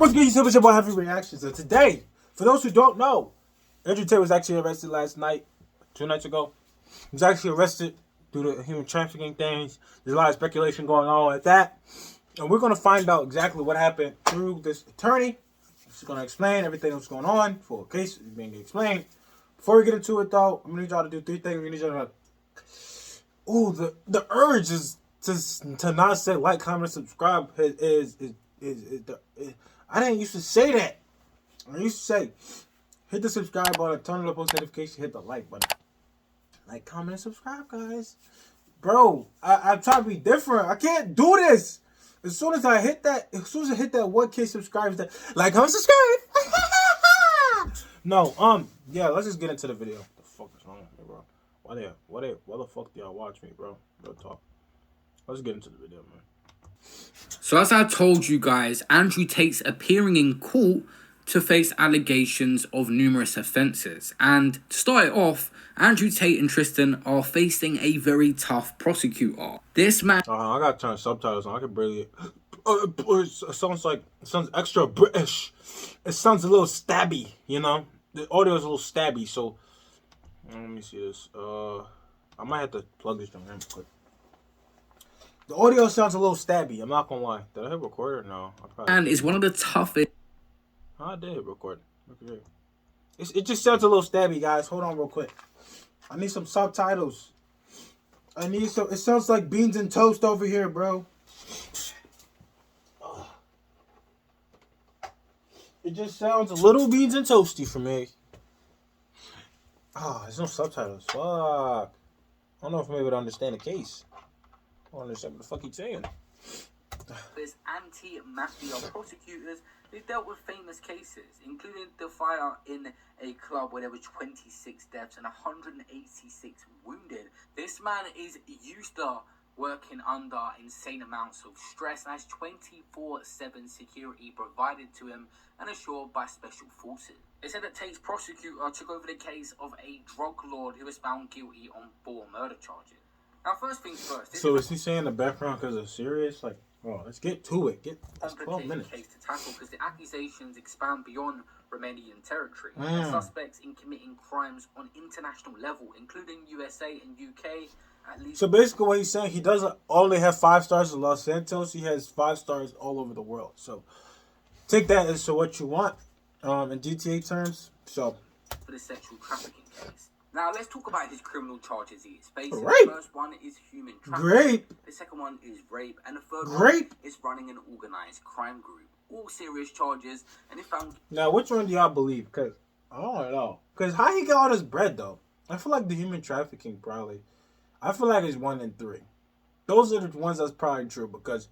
What's good, YouTube? It's your boy Hyphiereactions. And today, for those who don't know, Andrew Tate was actually arrested last night, 2 nights ago. He was actually arrested due to human trafficking things. There's a lot of speculation going on with that. And we're going to find out exactly what happened through this attorney. She's going to explain everything that's going on for a case being explained. Before we get into it, though, I'm going to need y'all to do 3 things. We need y'all to... Ooh, the urge is to not say like, comment, subscribe I didn't used to say that. I used to say, hit the subscribe button, turn on the post notification, hit the like button. Like, comment, and subscribe, guys. Bro, I'm trying to be different. I can't do this. As soon as I hit that 1K subscribers, that like, comment, subscribe. No, yeah, let's just get into the video. What the fuck is wrong with me, bro? Why the fuck do y'all watch me, bro? Real talk. Let's get into the video, man. So as I told you guys, Andrew Tate's appearing in court to face allegations of numerous offences. And to start it off, Andrew Tate and Tristan are facing a very tough prosecutor. This man... I gotta turn subtitles on. I can barely... it sounds extra British. It sounds a little stabby, you know? The audio is a little stabby, so... Let me see this. I might have to plug this joint in quick. The audio sounds a little stabby. I'm not gonna lie. Did I hit record or no? And is one of the toughest. I did hit record. Look at it. It just sounds a little stabby, guys. Hold on real quick. I need some subtitles. I need some. It sounds like beans and toast over here, bro. It just sounds a little beans and toasty for me. There's no subtitles. Fuck. I don't know if I'm able to understand the case. I don't understand what the fuck he's saying. There's anti-mafia prosecutors who dealt with famous cases, including the fire in a club where there were 26 deaths and 186 wounded. This man is used to working under insane amounts of stress and has 24/7 security provided to him and assured by special forces. They said that Tate's prosecutor took over the case of a drug lord who was found guilty on 4 murder charges. Now, first things first. So is he saying the background because it's serious? Like, oh, let's get to it. That's 12 minutes. Case to tackle because the accusations expand beyond Romanian territory. The suspects in committing crimes on international level, including USA and UK. At least. So basically, what he's saying, he doesn't only have 5 stars in Los Santos. He has 5 stars all over the world. So take that as to what you want, in GTA terms. So for the sexual trafficking case. Now, let's talk about his criminal charges he is facing. Rape. The first one is human trafficking. Rape. The second one is rape. And the third one is running an organized crime group. All serious charges. And if found... Now, which one do y'all believe? Because, I don't know. Because how he got all this bread, though? I feel like the human trafficking probably... I feel like it's 1 in 3. Those are the ones that's probably true. Because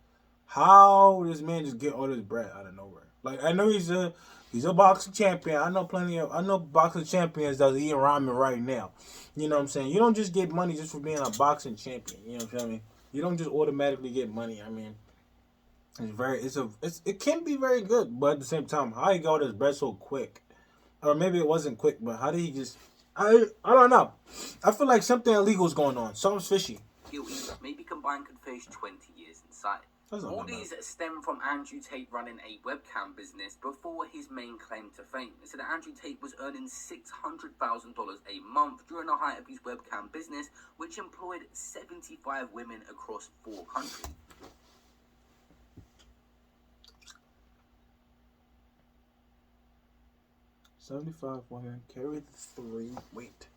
how this man just get all this bread out of nowhere? Like, I know he's a boxing champion. I know boxing champions that's eating ramen right now. You know what I'm saying? You don't just get money just for being a boxing champion. You know what I mean? You don't just automatically get money. I mean, it can be very good, but at the same time, how he got his bread so quick? Or maybe it wasn't quick, but how did he just... I don't know. I feel like something illegal is going on. Something's fishy. Guilty, maybe combined could face 20 years inside. All these stem from Andrew Tate running a webcam business before his main claim to fame. They said that Andrew Tate was earning $600,000 a month during the height of his webcam business, which employed 75 women across 4 countries. $75 women carry the 3. Wait.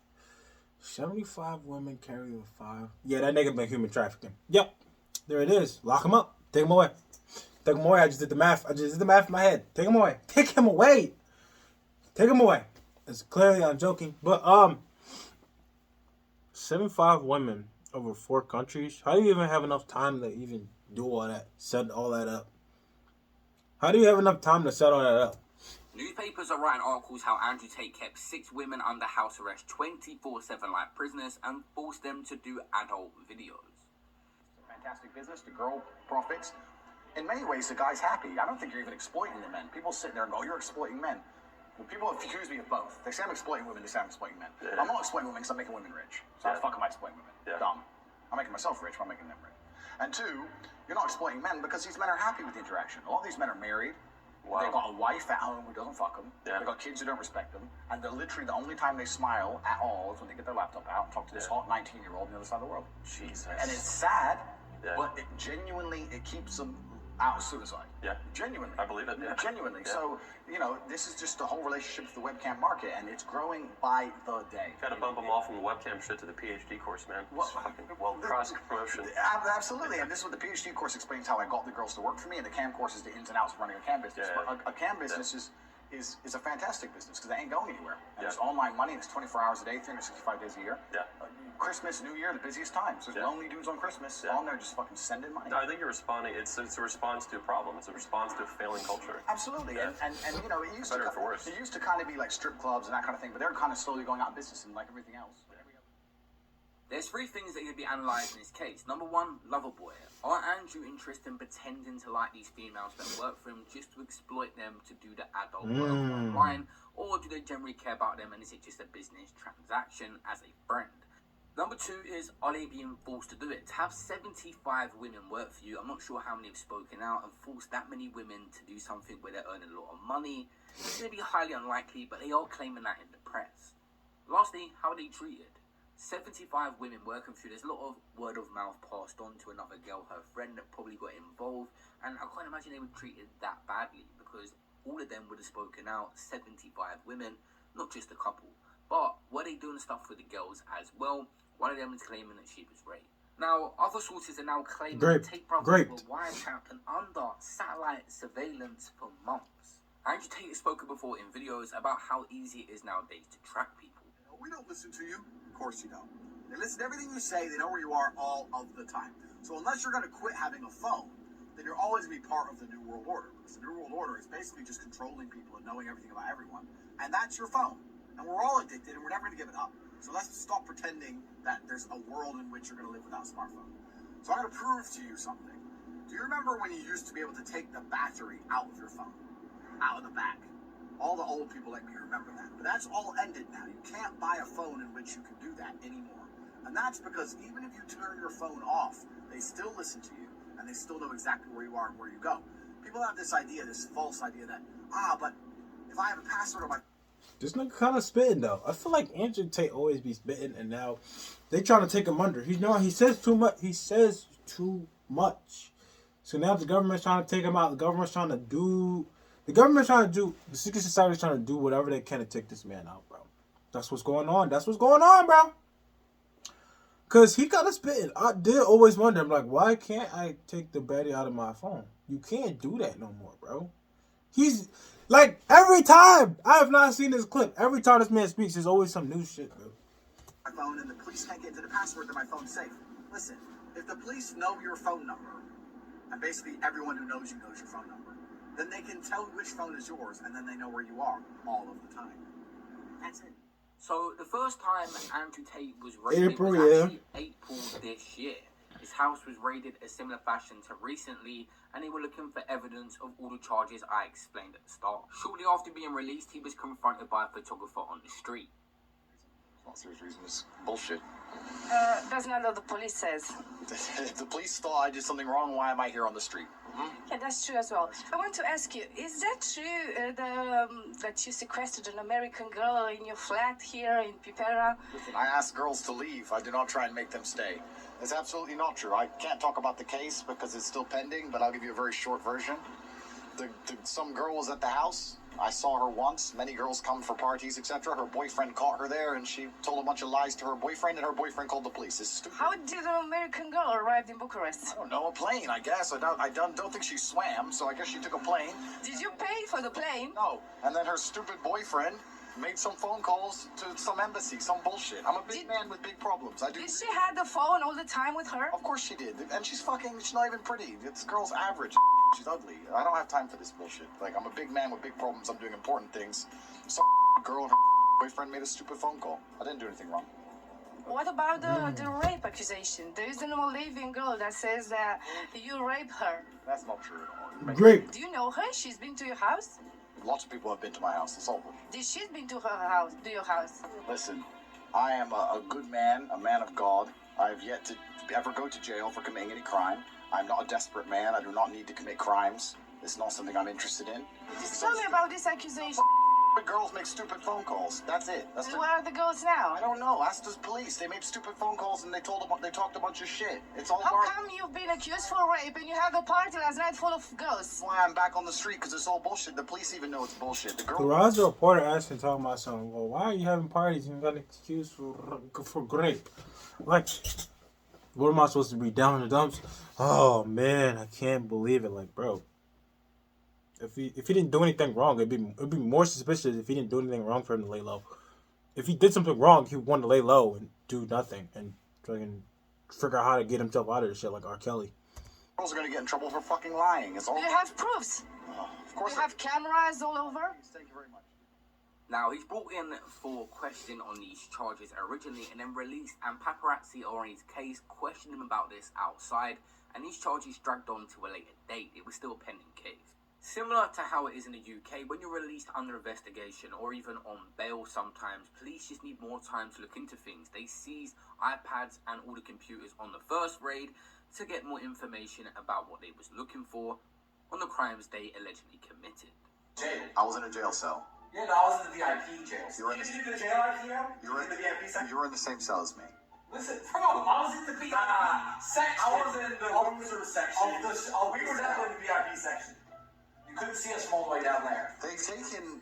75 women carry the 5. Yeah, that nigga been human trafficking. Yep. There it is. Lock him up. Take him away. Take him away. I just did the math. In my head. Take him away. Take him away. Take him away. It's clearly I'm joking. But 75 women over 4 countries. How do you even have enough time to even do all that? Set all that up? How do you have enough time to set all that up? Newspapers are writing articles how Andrew Tate kept 6 women under house arrest 24/7 like prisoners and forced them to do adult videos. Fantastic business to grow profits. In many ways, the guy's happy. I don't think you're even exploiting the men. People sit there and go, you're exploiting men. Well, people accuse me of both. They say I'm exploiting women, they say I'm exploiting men. Yeah. I'm not exploiting women because I'm making women rich. So how the fuck am I exploiting women? Yeah. Dumb. I'm making myself rich, but I'm making them rich. And 2, you're not exploiting men because these men are happy with the interaction. A lot of these men are married. Wow. They've got a wife at home who doesn't fuck them. Yeah. They've got kids who don't respect them. And they're literally the only time they smile at all is when they get their laptop out and talk to this hot 19-year-old on the other side of the world. Jesus. And it's sad, Yeah. but it keeps them out of suicide. Yeah. Genuinely. I believe it, yeah. Genuinely. Yeah. So, this is just the whole relationship with the webcam market, and it's growing by the day. Got to bump them off from the webcam shit to the PhD course, man. Well, cross promotion. Absolutely, and this is what the PhD course explains how I got the girls to work for me, and the cam course is the ins and outs of running a cam business. Yeah. But a cam business is a fantastic business because they ain't going anywhere. And Yeah. it's online money, and it's 24 hours a day, 365 days a year. Yeah. Christmas, New Year, the busiest times. There's lonely dudes on Christmas on there just fucking sending money. No, I think you're responding. It's a response to a problem. It's a response to a failing culture. Absolutely, Yeah. and it used Better to for worse. it used to kind of be like strip clubs and that kind of thing, but they're kind of slowly going out of business and like everything else. There's three things that are going to be analysed in this case. Number one, Loverboy. Are Andrew interested in pretending to like these females that work for him just to exploit them to do the adult work online? Or do they generally care about them and is it just a business transaction as a friend? Number two is, are they being forced to do it? To have 75 women work for you, I'm not sure how many have spoken out and forced that many women to do something where they're earning a lot of money. It's going to be highly unlikely, but they are claiming that in the press. Lastly, how are they treated? 75 women working through, there's a lot of word of mouth passed on to another girl, her friend that probably got involved, and I can't imagine they were treated that badly because all of them would have spoken out, 75 women, not just a couple. But were they doing stuff with the girls as well? One of them is claiming that she was raped. Now, other sources are now claiming that Tate brothers were wiretapped and under satellite surveillance for months. Andrew Tate has spoken before in videos about how easy it is nowadays to track people. We don't listen to you. Of course you don't. They listen to everything you say. They know where you are all of the time. So unless you're going to quit having a phone, then you're always going to be part of the New World Order. Because the New World Order is basically just controlling people and knowing everything about everyone. And that's your phone. And we're all addicted, and we're never going to give it up. So let's stop pretending that there's a world in which you're going to live without a smartphone. So I'm going to prove to you something. Do you remember when you used to be able to take the battery out of your phone? Out of the back? All the old people like me remember that. But that's all ended now. You can't buy a phone in which you can do that anymore. And that's because even if you turn your phone off, they still listen to you, and they still know exactly where you are and where you go. People have this idea, this false idea that, but if I have a password on my... This nigga kind of spitting though. I feel like Andrew Tate always be spitting, and now they trying to take him under. He says too much. He says too much. So now the government's trying to take him out. The government's trying to do. The secret society is trying to do whatever they can to take this man out, bro. That's what's going on. Bro. Cause he kind of spitting. I did always wonder. I'm like, why can't I take the battery out of my phone? You can't do that no more, bro. He's. Like, every time, I have not seen this clip. Every time this man speaks, there's always some new shit, bro. My phone and the police can't get to the password, then my phone's safe. Listen, if the police know your phone number, and basically everyone who knows you knows your phone number, then they can tell which phone is yours, and then they know where you are all of the time. That's it. So, the first time Andrew Tate was raided April, was actually April this year. His house was raided a similar fashion to recently, and they were looking for evidence of all the charges I explained at the start. Shortly after being released, he was confronted by a photographer on the street. It's not a serious reason, it's bullshit. That's not what the police says. If the police thought I did something wrong, why am I here on the street? Yeah, that's true as well. I want to ask you, is that true that you sequestered an American girl in your flat here in Hyphiereactions? Listen, I ask girls to leave. I do not try and make them stay. It's absolutely not true. I can't talk about the case because it's still pending, but I'll give you a very short version. Some girl was at the house. I saw her once. Many girls come for parties, etc. Her boyfriend caught her there, and she told a bunch of lies to her boyfriend, and her boyfriend called the police. It's stupid. How did an American girl arrive in Bucharest? I don't know, a plane, I guess. I don't think she swam, so I guess she took a plane. Did you pay for the plane? No. And then her stupid boyfriend made some phone calls to some embassy, some bullshit. I'm a big man with big problems. I do. Did she have the phone all the time with her? Of course she did. And she's not even pretty. This girl's average. She's ugly. I don't have time for this bullshit. Like, I'm a big man with big problems. I'm doing important things. Some girl and her boyfriend made a stupid phone call. I didn't do anything wrong. What about the rape accusation? There is an Moldavian girl that says that you raped her. That's not true at all. Great. Do you know her? She's been to your house? Lots of people have been to my house. That's all. She's been to her house, to your house. Listen, I am a good man, a man of God. I have yet to ever go to jail for committing any crime. I'm not a desperate man. I do not need to commit crimes. It's not something I'm interested in. Just tell me about this accusation. The girls make stupid phone calls. That's it. Where are the girls now? I don't know. Ask the police. They made stupid phone calls and they talked a bunch of shit. It's all How garbage. come you've been accused for rape and you had a party last night full of girls? Why I'm back on the street because it's all bullshit. The police even know it's bullshit. The girl. Why is the reporter asking, talking about something? Well, why are you having parties and you got excused for rape? Like, what am I supposed to be down in the dumps? Oh man, I can't believe it. Like, bro, if he didn't do anything wrong, it'd be more suspicious if he didn't do anything wrong for him to lay low. If he did something wrong, he would want to lay low and do nothing and fucking figure out how to get himself out of this shit like R. Kelly. Girls are gonna get in trouble for fucking lying. It's all. Do you have proofs? Of course. Do you have cameras all over? Thank you very much. Now, he's brought in for questioning on these charges originally and then released, and paparazzi are on his case, questioning him about this outside, and these charges dragged on to a later date. It was still a pending case. Similar to how it is in the UK, when you're released under investigation or even on bail sometimes, police just need more time to look into things. They seized iPads and all the computers on the first raid to get more information about what they was looking for on the crimes they allegedly committed. Jail. I was in a jail cell. Yeah, no, I was in the VIP jail. You were in the jail IPO? You were in the VIP section. You were in the same cell as me. Listen, bro, I was in the VIP section. I was in the loser section. We were definitely in the VIP section. You couldn't see us from all the way down there. They've taken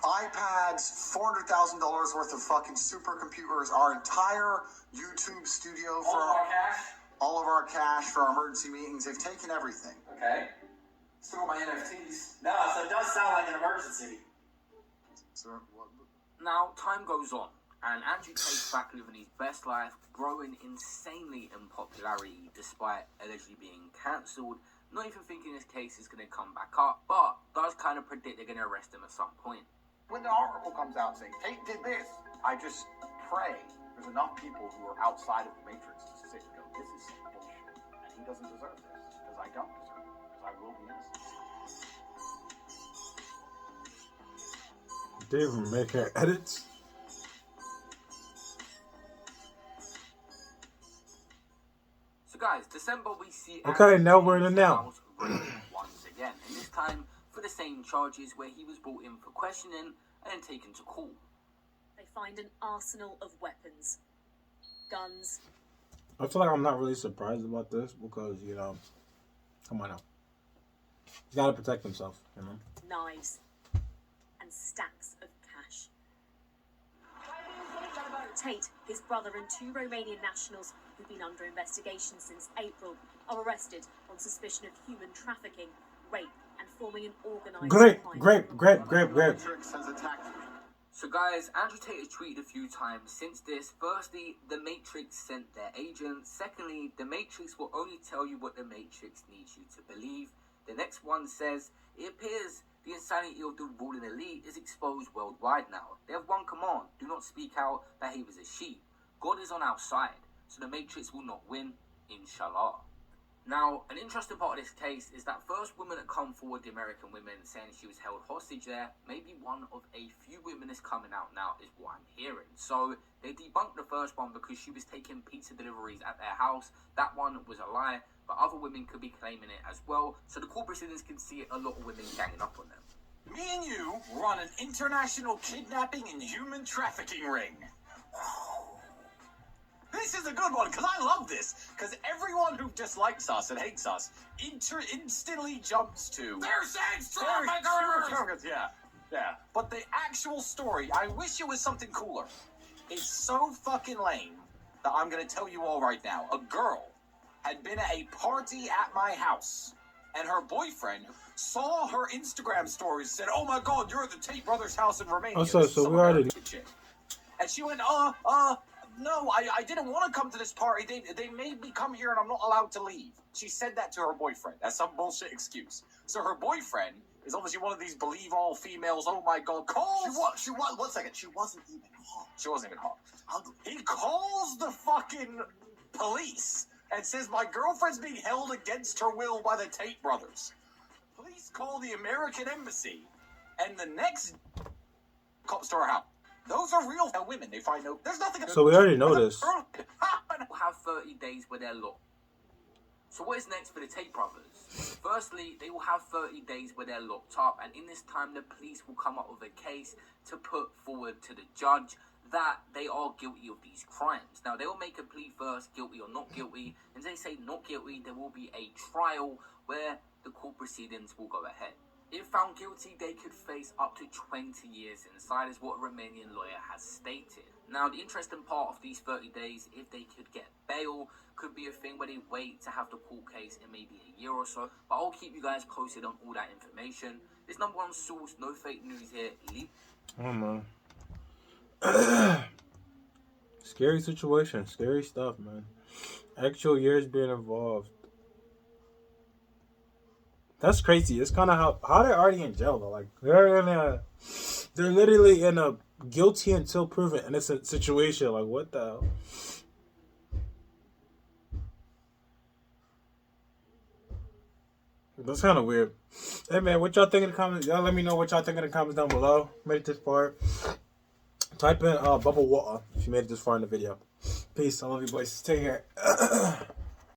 iPads, $400,000 worth of fucking supercomputers, our entire YouTube studio for all of our cash for our emergency meetings. They've taken everything. Okay. Still my NFTs. No, so it does sound like an emergency. Now, time goes on, and Andrew Tate's back living his best life, growing insanely in popularity despite allegedly being cancelled. Not even thinking his case is going to come back up, but does kind of predict they're going to arrest him at some point. When the article comes out saying Tate did this, I just pray there's enough people who are outside of the Matrix to sit and go, this is some bullshit. And he doesn't deserve this, because I don't deserve it, because I will be innocent. They even make her edits. So guys, December we see... Okay, now we're in the now. Once again, and this time for the same charges where he was brought in for questioning and then taken to court. They find an arsenal of weapons. Guns. I feel like I'm not really surprised about this because, you know, come on now. He's got to protect himself, you know. Knives. And stacks of cash. Tate, his brother, and 2 Romanian nationals who've been under investigation since April are arrested on suspicion of human trafficking, rape, and forming an organised Great. So guys, Andrew Tate has tweeted a few times since this. Firstly, the Matrix sent their agents. Secondly, the Matrix will only tell you what the Matrix needs you to believe. The next one says, it appears the insanity of the ruling elite is exposed worldwide now. They have one command: do not speak out, behave as a sheep. God is on our side, so the Matrix will not win, inshallah. Now, an interesting part of this case is that first woman that come forward, the American women, saying she was held hostage there, maybe one of a few women that's coming out now is what I'm hearing. So, they debunked the first one because she was taking pizza deliveries at their house. That one was a lie, but other women could be claiming it as well. So the court proceedings can see a lot of women ganging up on them. Me and you run an international kidnapping and human trafficking ring. This is a good one, because I love this. Because everyone who dislikes us and hates us instantly jumps to... They're sex traffickers! Yeah. But the actual story, I wish it was something cooler. It's so fucking lame that I'm going to tell you all right now. A girl had been at a party at my house, and her boyfriend saw her Instagram stories, said, oh my god, you're at the Tate brothers' house in Romania. Oh, so we already... And she went, no, I didn't want to come to this party. They made me come here and I'm not allowed to leave. She said that to her boyfriend. That's some bullshit excuse. So her boyfriend is obviously one of these believe all females, oh my god, calls... She was, one second, she wasn't even hot. She wasn't even hot. He calls the fucking police and says, my girlfriend's being held against her will by the Tate brothers. Police call the American embassy, and the next comes to our house. Those are real women. They find no... There's nothing... So we already know this. Will have 30 days where they're locked. So what is next for the Tate brothers? Firstly, they will have 30 days where they're locked up, and in this time the police will come up with a case to put forward to the judge that they are guilty of these crimes. Now, they will make a plea first, guilty or not guilty, and they say not guilty, there will be a trial where the court proceedings will go ahead. If found guilty, they could face up to 20 years inside, is what a Romanian lawyer has stated. Now, the interesting part of these 30 days, if they could get bail, could be a thing where they wait to have the court case in maybe a year or so. But I'll keep you guys posted on all that information. This number one source, no fake news here. Oh, man. Scary situation. Scary stuff, man. Actual years being involved. That's crazy. It's kind of how they're already in jail, though. Like, they're literally in a guilty until proven innocent situation. Like, what the hell? That's kind of weird. Hey, man, what y'all think in the comments? Y'all let me know what y'all think in the comments down below. Made it this far. Type in bubble water if you made it this far in the video. Peace. I love you, boys. Take care.